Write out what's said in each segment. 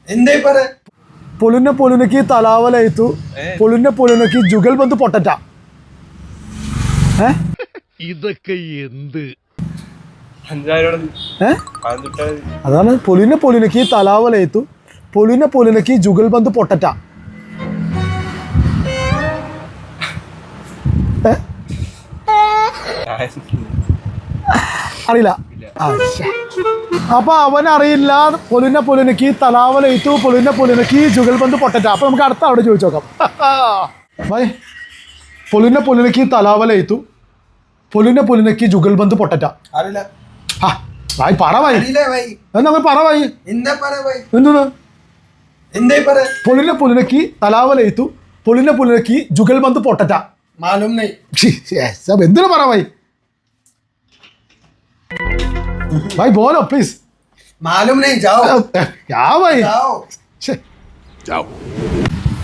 എന്തേ പറ പൊളിനെ പൊളിനക്ക് തലാവലയത്തു പൊളിനെ പൊളിനക്ക് ജുഗൽ ബന്ധു പൊട്ടറ്റ. ഇതൊക്കെ എന്ത് അതാണ് പൊളിനെ പൊളിനക്ക് തലാവലയത്തു പൊളിനെ പൊളിനക്ക് ജുഗൽ ബന്ധു പൊട്ടറ്റ. അറിയില്ല. അപ്പൊ അവനറിയില്ല പൊലിനെ പൊലിനക്ക് തലാവലയത്തു പൊലിനെ പൊലിനക്ക് ജുഗൽ ബന്ധു പൊട്ടറ്റ. അപ്പൊ നമുക്ക് അടുത്ത അവിടെ ചോദിച്ചു നോക്കാം. ഭായ് പൊലിനെ പൊലിനക്ക് തലാവലയത്തു പൊലിനെ പൊലിനക്ക് ജുഗൽ ബന്ധു പൊട്ടറ്റ. ഭായ് പറ ഭായ് എന്നാ പറ ഭായ് എന്താണ് പൊലിനെ പൊലിനക്ക് തലാവലയത്തു പൊലിനെ പൊലിനക്ക് ജുഗൽ ബന്ധു പൊട്ടറ്റ. എന്തിനാ പറ ഭായ് भाई बोलो प्लीज मालूम नहीं जाओ क्या भाई जाओ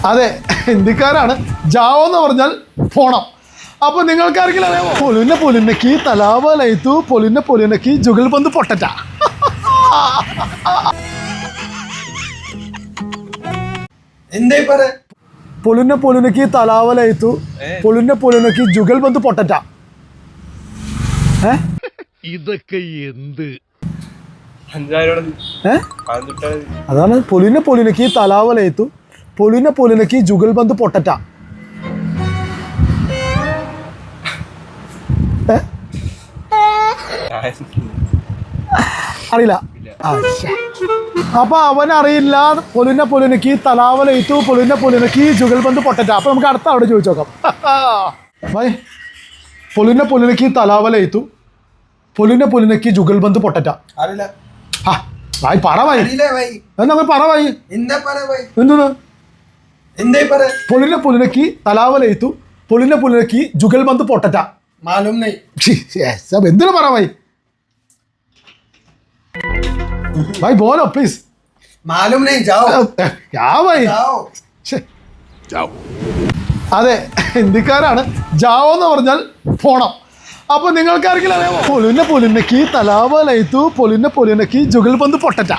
അതെ ഹിന്ദിക്കാരാണ് ജാവോ എന്ന് പറഞ്ഞാൽ പോണം. അപ്പൊ നിങ്ങൾക്ക് ആർക്കെങ്കിലും അറിയാമോ പൊലിനെ പൊലിനക്ക് തലാവലയത്തു പൊലിനെ പൊലിനക്ക് ജുഗൽ ബന്ധു പൊട്ടറ്റ. എന്തേ പറ പൊലിനെ പൊലിനക്ക് തലാവലയത്തു പൊലിനെ പൊലിനക്ക് ജുഗൽ ബന്ധു പൊട്ടറ്റ. ഇതൊക്കെ എന്ത് അതാണ് പൊലിനെ പൊലിനക്ക് തലാവലയത്തു പൊലിനെ പൊലിനക്ക് ജുഗൽ ബന്ധു പൊട്ടറ്റ. അറിയില്ല. അപ്പൊ അവനറിയില്ല പൊലിനെ പൊലിനക്ക് തലാവലയത്തു പൊലിനെ പൊലിനക്ക് ജുഗൽ ബന്ധു പൊട്ടറ്റ. അപ്പൊ നമുക്ക് അടുത്ത അവിടെ ചോദിച്ചു നോക്കാം. ഭായ് പൊലിനെ പൊലിനക്ക് തലാവലയത്തു പൊലിനെ പൊലിനക്ക് ജുഗൽ ബന്ധു പൊട്ടറ്റ. ഭായ് പറ ഭായ് എന്നാ പറ ഭായ് എന്താണ് പൊലിനെ പൊലിനക്ക് തലാവലയത്തു പൊലിനെ പൊലിനക്ക് ജുഗൽ ബന്ധു പൊട്ടറ്റ. मालूम नहीं എന്തിനാ പറ ഭായ് भाई बोलो प्लीज मालूम नहीं जाओ क्या भाई जाओ അതെ ഹിന്ദിക്കാരാണ് ജാവോ എന്ന് പറഞ്ഞാൽ പോണം. അപ്പൊ നിങ്ങൾക്ക് ആർക്കെങ്കിലും അറിയാമോ പൊലിനെ പൊലിനക്ക് തലാവലയത്തു പൊലിനെ പൊലിനക്ക് ജുഗൽ ബന്ധു പൊട്ടറ്റ.